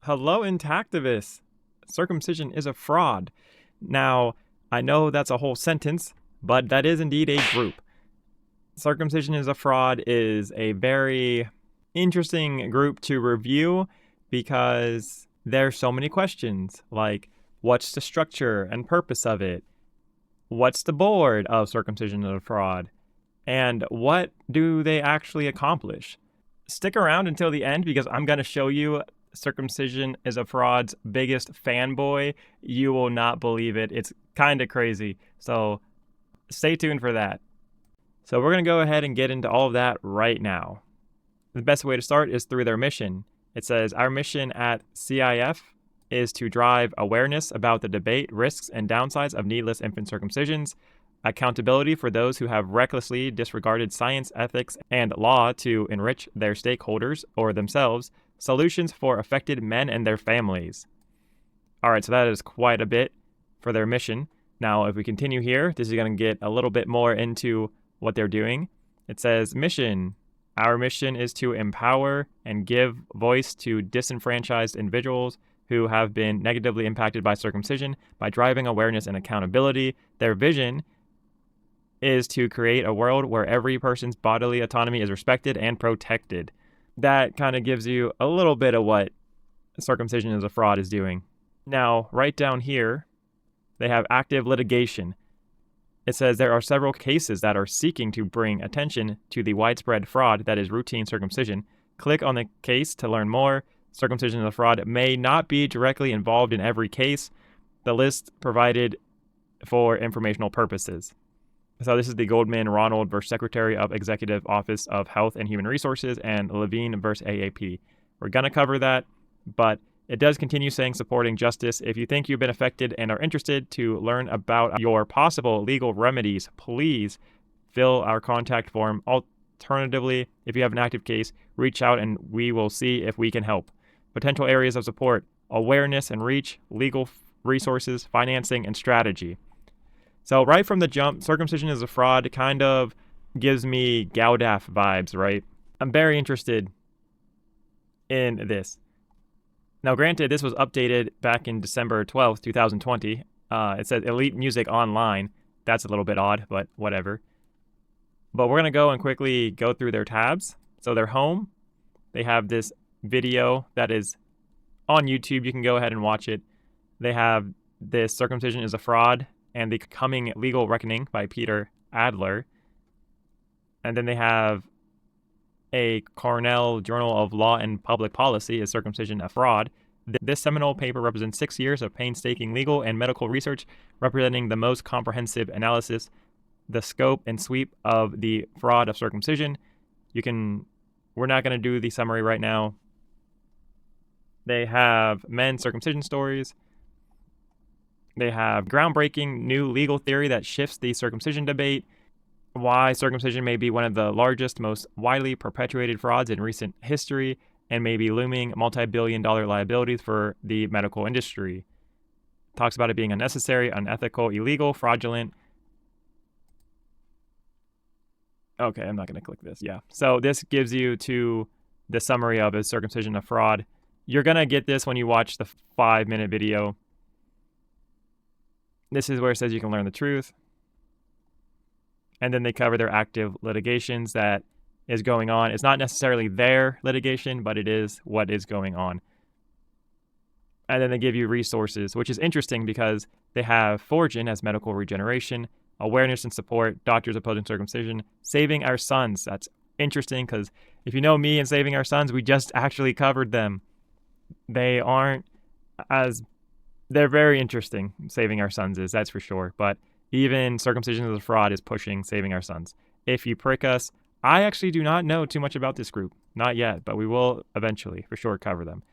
Hello, Intactivists. Circumcision is a fraud. Now, I know that's a whole sentence, but that is indeed a group. Circumcision is a fraud is a very interesting group to review because there's so many questions, like what's the structure and purpose of it? What's the board of circumcision is a fraud? And what do they actually accomplish? Stick around until the end because I'm going to show you Circumcision is a Fraud's biggest fanboy. You will not believe it. It's kind of crazy. So stay tuned for that. So we're going to go ahead and get into all of that right now. The best way to start is through their mission. It says, our mission at CIAF is to drive awareness about the debate, risks, and downsides of needless infant circumcisions, accountability for those who have recklessly disregarded science, ethics, and law to enrich their stakeholders or themselves, solutions for affected men and their families. All right, so that is quite a bit for their mission. Now, if we continue here, this is going to get a little bit more into what they're doing. It says, mission. Our mission is to empower and give voice to disenfranchised individuals who have been negatively impacted by circumcision by driving awareness and accountability. Their vision is to create a world where every person's bodily autonomy is respected and protected. That kind of gives you a little bit of what Circumcision is a Fraud is doing. Now, right down here, they have active litigation. It says there are several cases that are seeking to bring attention to the widespread fraud that is routine circumcision. Click on the case to learn more. Circumcision is a Fraud may not be directly involved in every case. The list provided for informational purposes. So this is the Goldman Ronald versus Secretary of Executive Office of Health and Human Resources and Levine versus AAP. We're going to cover that, but it does continue saying supporting justice. If you think you've been affected and are interested to learn about your possible legal remedies, please fill our contact form. Alternatively, if you have an active case, reach out and we will see if we can help. Potential areas of support: awareness and reach, legal resources, financing, and strategy. So right from the jump, Circumcision is a Fraud kind of gives me Gaudaff vibes, right? I'm very interested in this. Now, granted, this was updated back in December 12th, 2020. It says Elite Music Online. That's a little bit odd, but whatever. But we're going to go and quickly go through their tabs. So their home, they have this video that is on YouTube. You can go ahead and watch it. They have this Circumcision is a Fraud and the Coming Legal Reckoning by Peter Adler. And then they have a Cornell Journal of Law and Public Policy, Is Circumcision a Fraud? This seminal paper represents 6 years of painstaking legal and medical research, representing the most comprehensive analysis, the scope and sweep of the fraud of circumcision. We're not going to do the summary right now. They have men's circumcision stories. They have groundbreaking new legal theory that shifts the circumcision debate, why circumcision may be one of the largest, most widely perpetuated frauds in recent history, and may be looming multi-billion-dollar liabilities for the medical industry. Talks about it being unnecessary, unethical, illegal, fraudulent. Okay, I'm not going to click this. Yeah. So this gives you to the summary of Is Circumcision a Fraud? You're going to get this when you watch the 5-minute video. This is where it says you can learn the truth. And then they cover their active litigations that is going on. It's not necessarily their litigation, but it is what is going on. And then they give you resources, which is interesting because they have Forgin as medical regeneration, awareness and support, doctors opposing circumcision, Saving Our Sons. That's interesting because if you know me and Saving Our Sons, we just actually covered them. They're very interesting, Saving Our Sons is, that's for sure. But even Circumcision is a Fraud is pushing Saving Our Sons. If you prick us, I actually do not know too much about this group. Not yet, but we will eventually for sure cover them.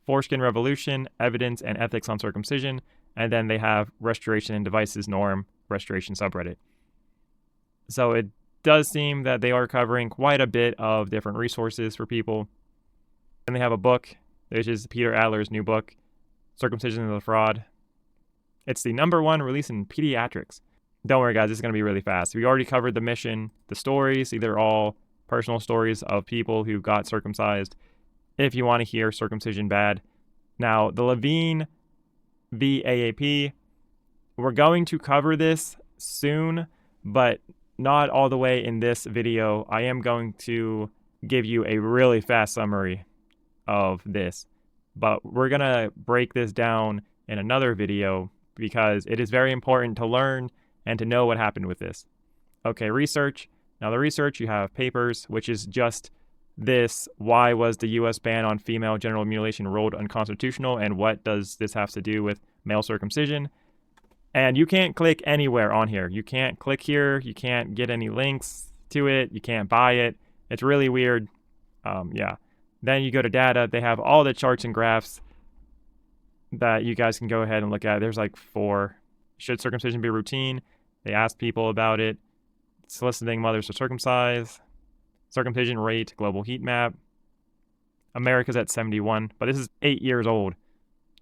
Foreskin Revolution, Evidence and Ethics on Circumcision, and then they have Restoration and Devices Norm, Restoration subreddit. So it does seem that they are covering quite a bit of different resources for people. And they have a book, which is Peter Adler's new book, Circumcision is a Fraud. It's the #1 release in pediatrics. Don't worry, guys, this is going to be really fast. We already covered the mission, the stories. These are all personal stories of people who got circumcised. If you want to hear circumcision bad, Now, the Levine v. AAP, we're going to cover this soon, but not all the way in this video. I am going to give you a really fast summary of this, but we're going to break this down in another video because it is very important to learn and to know what happened with this. Okay, research. Now the research, you have papers, which is just this: why was the U.S. ban on female genital mutilation ruled unconstitutional, and what does this have to do with male circumcision? And you can't click anywhere on here. You can't click here. You can't get any links to it. You can't buy it. It's really weird. Yeah. Then you go to data. They have all the charts and graphs that you guys can go ahead and look at. There's like 4. Should circumcision be routine? They asked people about it. Soliciting mothers to circumcise. Circumcision rate, global heat map. America's at 71, but this is 8 years old.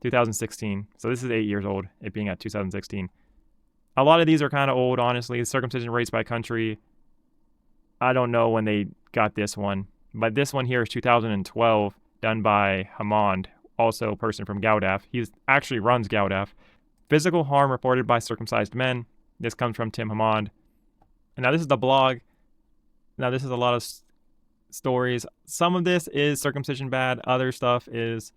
2016. So this is 8 years old, it being at 2016. A lot of these are kind of old, honestly. Circumcision rates by country, I don't know when they got this one, but this one here is 2012, done by Hammond, also a person from GAUDAF. He actually runs GAUDAF. Physical harm reported by circumcised men. This comes from Tim Hammond. And now this is the blog. Now this is a lot of stories. Some of this is circumcision bad. Other stuff is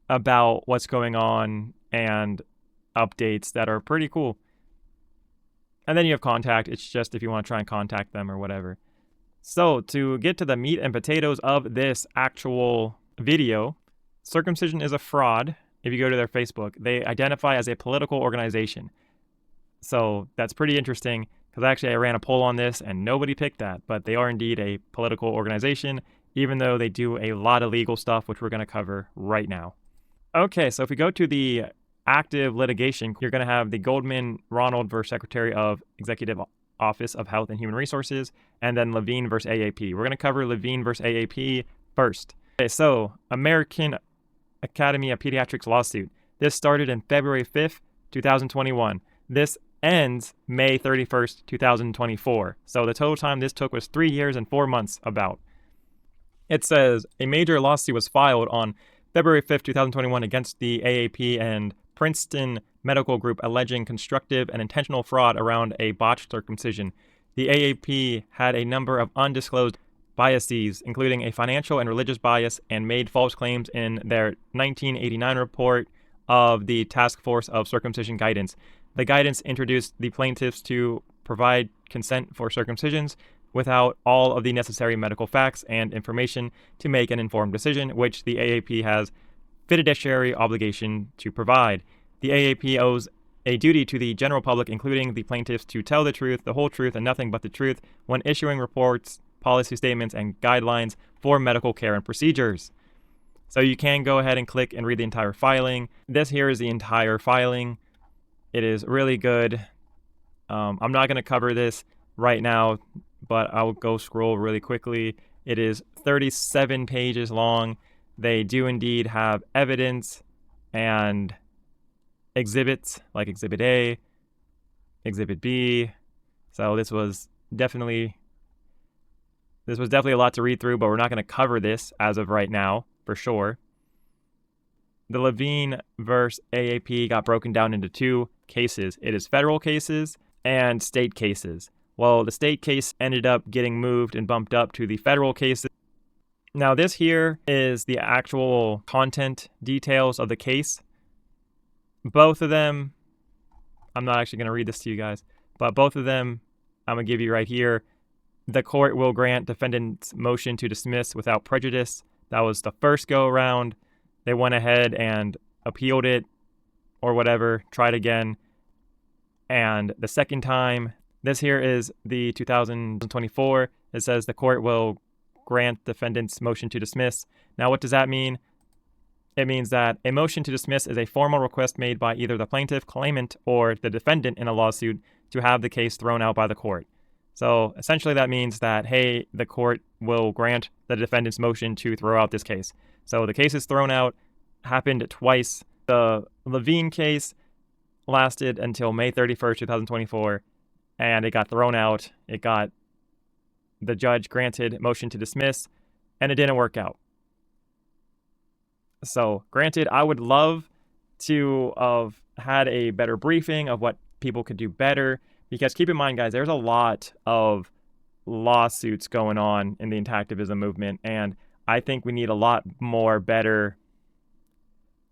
about what's going on and updates that are pretty cool. And then you have contact. It's just if you want to try and contact them or whatever. So to get to the meat and potatoes of this actual video, circumcision is a fraud. If you go to their Facebook, they identify as a political organization. So that's pretty interesting because actually I ran a poll on this and nobody picked that, but they are indeed a political organization, even though they do a lot of legal stuff, which we're going to cover right now. Okay, so if we go to the active litigation, you're going to have the Goldman Ronald versus Secretary of Executive Office of Health and Human Resources, and then Levine versus AAP. We're going to cover Levine versus AAP first. Okay, so American Academy of Pediatrics lawsuit. This started in February 5th, 2021. This ends May 31st, 2024. So the total time this took was 3 years and 4 months about. It says a major lawsuit was filed on February 5th, 2021 against the AAP and Princeton Medical Group alleging constructive and intentional fraud around a botched circumcision. The AAP had a number of undisclosed biases, including a financial and religious bias, and made false claims in their 1989 report of the Task Force of Circumcision Guidance. The guidance introduced the plaintiffs to provide consent for circumcisions without all of the necessary medical facts and information to make an informed decision, which the AAP has fiduciary obligation to provide. The AAP owes a duty to the general public, including the plaintiffs, to tell the truth, the whole truth, and nothing but the truth when issuing reports, policy statements, and guidelines for medical care and procedures. So you can go ahead and click and read the entire filing. This here is the entire filing. It is really good. I'm not going to cover this right now, but I'll go scroll really quickly. It is 37 pages long. They do indeed have evidence and exhibits, like Exhibit A, Exhibit B. So this was definitely a lot to read through, but we're not going to cover this as of right now, for sure. The Levine versus AAP got broken down into 2 cases. It is federal cases and state cases. Well, the state case ended up getting moved and bumped up to the federal cases. Now, this here is the actual content details of the case. Both of them, I'm not actually going to read this to you guys, but both of them I'm going to give you right here. The court will grant defendant's motion to dismiss without prejudice. That was the first go around. They went ahead and appealed it or whatever, tried again. And the second time, this here is the 2024. It says the court will grant defendant's motion to dismiss. Now, what does that mean? It means that a motion to dismiss is a formal request made by either the plaintiff, claimant, or the defendant in a lawsuit to have the case thrown out by the court. So essentially that means that, hey, the court will grant the defendant's motion to throw out this case. So the case is thrown out, happened twice. The Levine case lasted until May 31st, 2024, and it got thrown out. The judge granted motion to dismiss, and it didn't work out. So granted, I would love to have had a better briefing of what people could do better, because keep in mind, guys, there's a lot of lawsuits going on in the intactivism movement, and I think we need a lot more better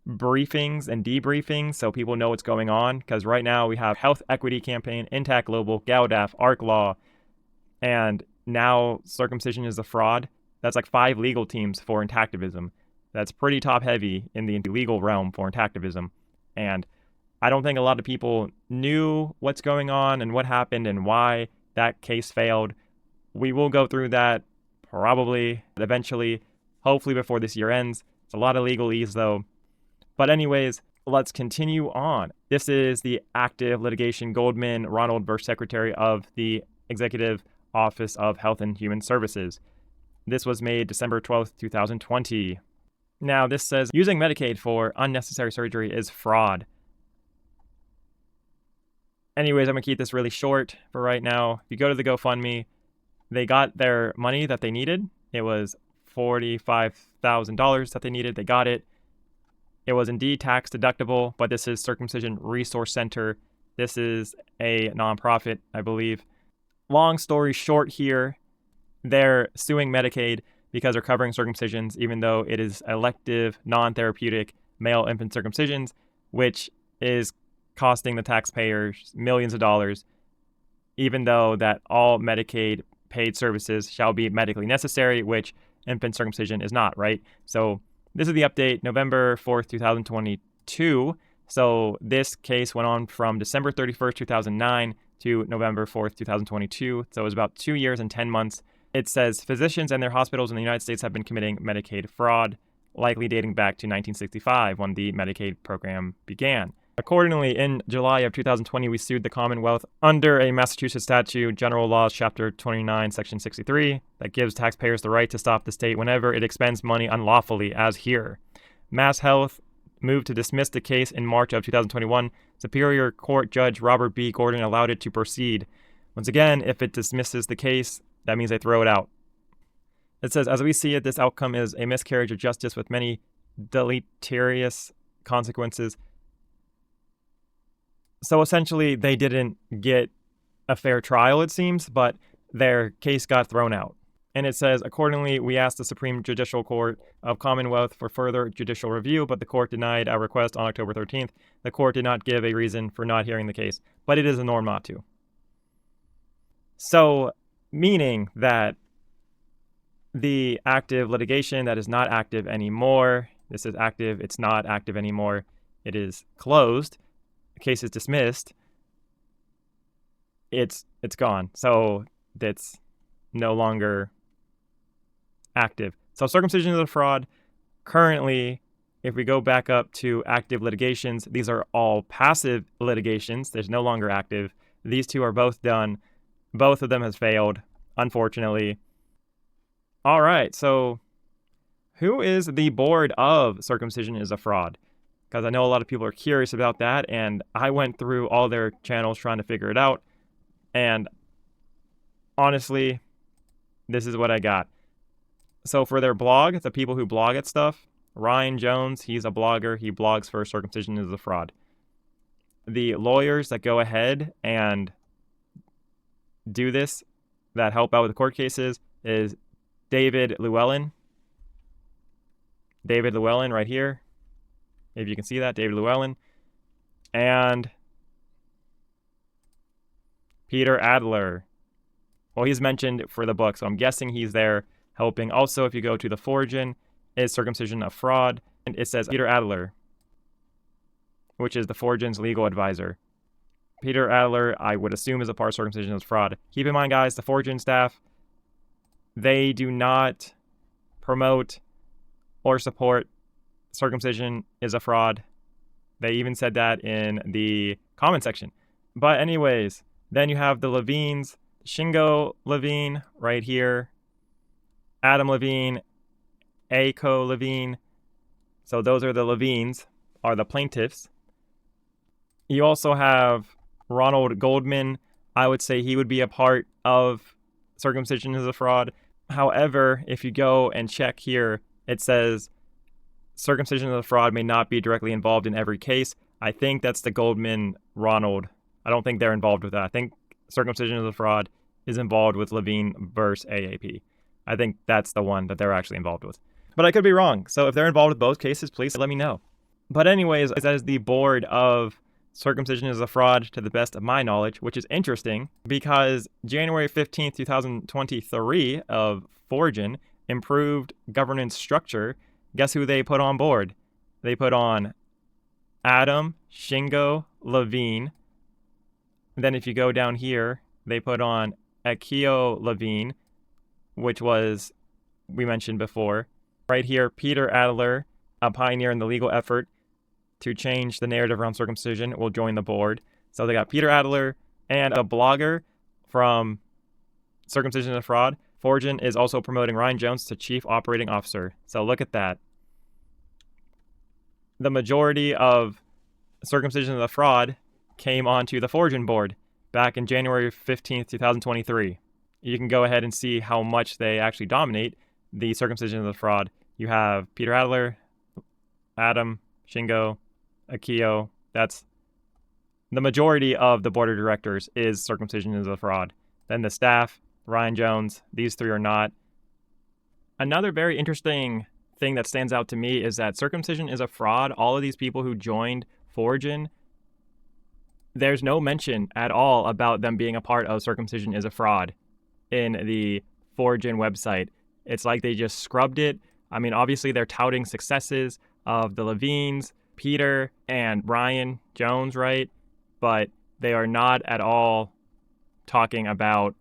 briefings and debriefings so people know what's going on, because right now we have Health Equity Campaign, Intact Global, GALDAF, ARC Law, and now Circumcision is a Fraud. That's like 5 legal teams for intactivism. That's pretty top heavy in the legal realm for intactivism. And I don't think a lot of people knew what's going on and what happened and why that case failed. We will go through that probably eventually, hopefully before this year ends. It's a lot of legalese though. But anyways, let's continue on. This is the active litigation Goldman Ronald versus Secretary of the Executive Office of Health and Human Services. This was made December 12th, 2020. Now, this says using Medicaid for unnecessary surgery is fraud. Anyways, I'm going to keep this really short for right now. If you go to the GoFundMe, they got their money that they needed. It was $45,000 that they needed. They got it. It was indeed tax deductible, but this is Circumcision Resource Center. This is a nonprofit, I believe. Long story short here, they're suing Medicaid because they're covering circumcisions, even though it is elective, non-therapeutic male infant circumcisions, which is costing the taxpayers millions of dollars, even though that all Medicaid paid services shall be medically necessary, which infant circumcision is not, right? So this is the update, November 4th, 2022. So this case went on from December 31st, 2009 to November 4th, 2022. So it was about 2 years and 10 months. It says physicians and their hospitals in the United States have been committing Medicaid fraud, likely dating back to 1965 when the Medicaid program began. Accordingly, in July of 2020, we sued the Commonwealth under a Massachusetts statute, General Laws, Chapter 29, Section 63, that gives taxpayers the right to stop the state whenever it expends money unlawfully, as here. Mass Health moved to dismiss the case in March of 2021. Superior Court Judge Robert B. Gordon allowed it to proceed. Once again, if it dismisses the case, that means they throw it out. It says, as we see it, this outcome is a miscarriage of justice with many deleterious consequences. So essentially, they didn't get a fair trial, it seems, but their case got thrown out. And it says, accordingly, we asked the Supreme Judicial Court of Commonwealth for further judicial review, but the court denied our request on October 13th. The court did not give a reason for not hearing the case, but it is a norm not to. So, meaning that the active litigation that is not active anymore, this is active, it's not active anymore, it is closed, the case is dismissed, it's gone. So it's no longer active. So circumcision is a fraud. Currently, if we go back up to active litigations, these are all passive litigations. There's no longer active. These two are both done. Both of them has failed, unfortunately. All right, so who is the board of Circumcision is a Fraud? Because I know a lot of people are curious about that, and I went through all their channels trying to figure it out, and honestly, this is what I got. So for their blog, the people who blog at stuff, Ryan Jones, he's a blogger. He blogs for Circumcision is a Fraud. The lawyers that go ahead and do this, that help out with the court cases, is David Llewellyn. David Llewellyn right here. If you can see that, David Llewellyn. And Peter Adler. Well, he's mentioned for the book, so I'm guessing he's there helping. Also, if you go to the Forgin, is Circumcision a Fraud? And it says Peter Adler, which is the Forgin's legal advisor. Peter Adler, I would assume, is a part of Circumcision is Fraud. Keep in mind, guys, the Forgin staff, they do not promote or support circumcision is a fraud. They even said that in the comment section. But anyways, then you have the Levines, Shingo Levine right here, Adam Levine, Aiko Levine. So those are the Levines, are the plaintiffs. You also have Ronald Goldman. I would say he would be a part of Circumcision is a Fraud. However, if you go and check here, it says circumcision is a fraud may not be directly involved in every case. I think that's the Goldman Ronald. I don't think they're involved with that. I think circumcision is a fraud is involved with Levine versus AAP. I think that's the one that they're actually involved with. But I could be wrong. So if they're involved with both cases, please let me know. But anyways, as the board of circumcision is a fraud to the best of my knowledge, which is interesting because January 15th, 2023 of Forgin improved governance structure. Guess who they put on board? They put on Adam, Shingo, Levine. And then if you go down here, they put on Akio Levine, which was, we mentioned before. Right here, Peter Adler, a pioneer in the legal effort to change the narrative around circumcision, will join the board. So they got Peter Adler and a blogger from Circumcision is a Fraud. Forgin is also promoting Ryan Jones to Chief Operating Officer. So look at that. The majority of Circumcision is a Fraud came onto the Forgin board back in January 15th, 2023. You can go ahead and see how much they actually dominate the Circumcision is a Fraud. You have Peter Adler, Adam, Shingo, Akio. That's the majority of the board of directors is Circumcision is a Fraud. Then the staff, Ryan Jones, these three are not. Another very interesting thing that stands out to me is that Circumcision is a Fraud. All of these people who joined Forgin, there's no mention at all about them being a part of Circumcision is a Fraud in the Forgin website. It's like they just scrubbed it. I mean, obviously they're touting successes of the Levines, Peter, and Ryan Jones, right? But they are not at all talking about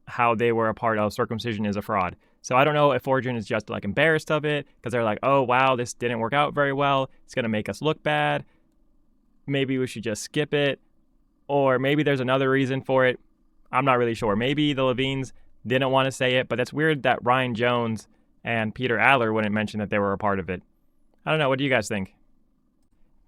how they were a part of Circumcision is a Fraud. So I don't know if Forgin is just like embarrassed of it because they're like, oh, wow, this didn't work out very well. It's going to make us look bad. Maybe we should just skip it. Or maybe there's another reason for it. I'm not really sure. Maybe the Levines didn't want to say it, but it's weird that Ryan Jones and Peter Adler wouldn't mention that they were a part of it. I don't know. What do you guys think?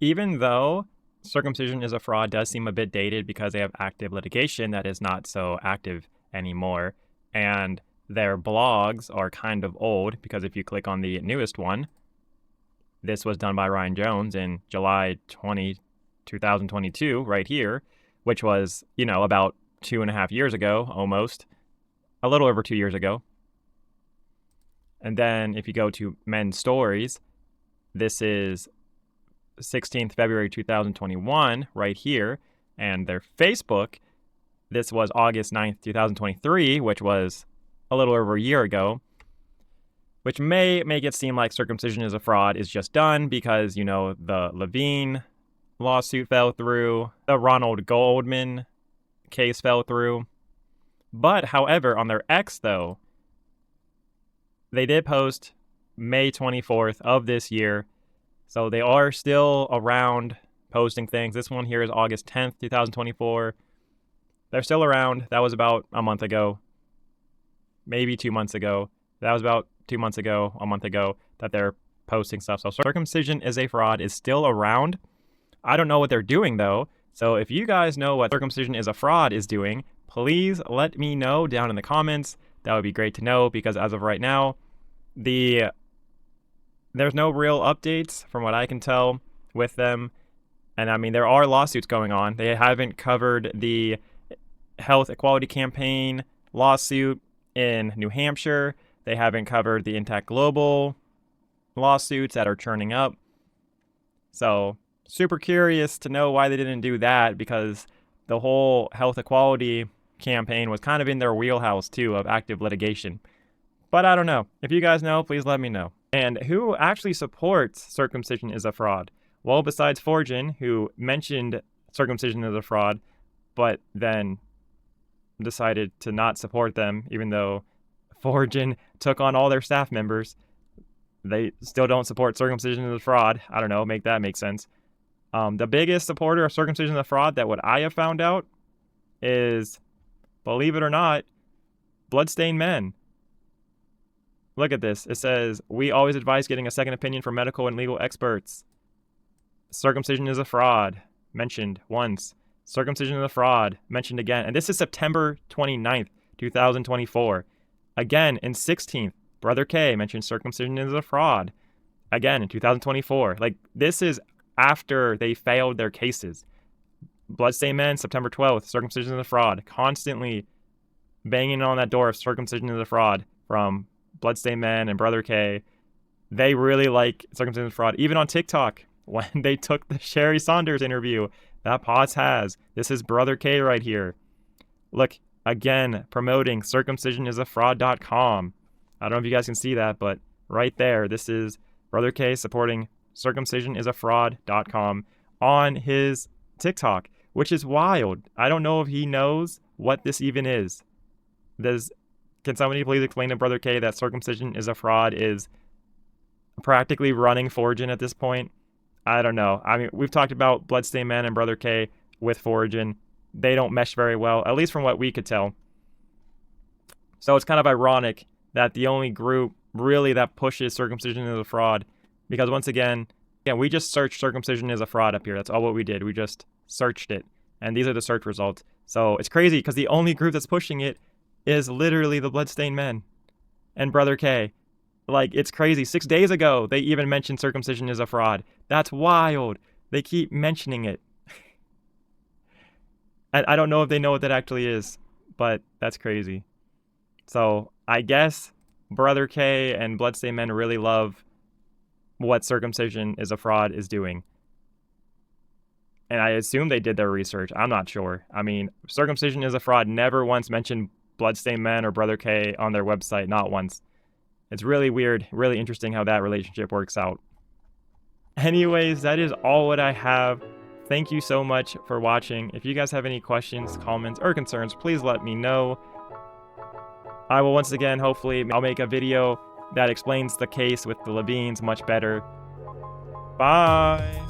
Even though Circumcision is a Fraud does seem a bit dated because they have active litigation that is not so active anymore, and their blogs are kind of old because if you click on the newest one, this was done by Ryan Jones in July 2022, right here, which was, about 2.5 years ago, almost. A little over 2 years ago. And then if you go to Men's Stories, this is 16th February 2021, right here. And their Facebook, this was August 9th, 2023, which was a little over a year ago, which may make it seem like Circumcision is a Fraud is just done because, the Levine lawsuit fell through, the Ronald Goldman case fell through. But, however, on their X, though, they did post May 24th of this year. So they are still around posting things. This one here is August 10th, 2024. They're still around. That was about a month ago. Maybe 2 months ago. That was about 2 months ago, a month ago, that they're posting stuff. So Circumcision is a Fraud is still around. I don't know what they're doing, though. So if you guys know what Circumcision is a Fraud is doing, please let me know down in the comments. That would be great to know because as of right now, there's no real updates from what I can tell with them. And I mean, there are lawsuits going on. They haven't covered the Health Equality Campaign lawsuit in New Hampshire. They haven't covered the Intact Global lawsuits that are churning up. So super curious to know why they didn't do that because the whole health equality campaign was kind of in their wheelhouse too of active litigation. But I don't know. If you guys know, please let me know. And who actually supports Circumcision is a Fraud? Well, besides Forgin, who mentioned Circumcision is a Fraud, but then decided to not support them, even though Forgin took on all their staff members. They still don't support Circumcision is a Fraud. I don't know, make that make sense. The biggest supporter of Circumcision is a Fraud that what I have found out is, believe it or not, Bloodstained Men. Look at this. It says, we always advise getting a second opinion from medical and legal experts. Circumcision is a Fraud, mentioned once. Circumcision is a Fraud, mentioned again. And this is September 29th, 2024. Again, in 16th, Brother K mentioned Circumcision is a Fraud. again in 2024. Like, this is after they failed their cases. Bloodstained Men, September 12th, circumcision is a fraud. Constantly banging on that door of circumcision is a fraud from Bloodstained Men and Brother K. They really like circumcision is a fraud. Even on TikTok, when they took the Sherry Saunders interview, that pause has. This is Brother K right here. Look, again, promoting circumcisionisafraud.com. I don't know if you guys can see that, but right there, this is Brother K supporting circumcisionisafraud.com on his TikTok, which is wild. I don't know if he knows what this even is. Can somebody please explain to Brother K that circumcision is a fraud is practically running Foragin at this point? I don't know. I mean, we've talked about Bloodstained Men and Brother K with Foragin. They don't mesh very well, at least from what we could tell. So it's kind of ironic that the only group really that pushes circumcision as a fraud, because once again, we just searched circumcision as a fraud up here. That's all what we did. We just searched it, and these are the search results. So it's crazy because the only group that's pushing it is literally the Bloodstained Men and Brother K. Like, it's crazy. 6 days ago, they even mentioned circumcision is a fraud. That's wild. They keep mentioning it. I don't know if they know what that actually is, but that's crazy. So I guess Brother K and Bloodstained Men really love what circumcision is a fraud is doing. And I assume they did their research. I'm not sure. I mean, circumcision is a fraud never once mentioned Bloodstained Men or Brother K on their website, not once. It's really weird, really interesting how that relationship works out. Anyways, that is all what I have. Thank you so much for watching. If you guys have any questions, comments, or concerns, please let me know. I will once again, hopefully, I'll make a video that explains the case with the Levines much better. Bye!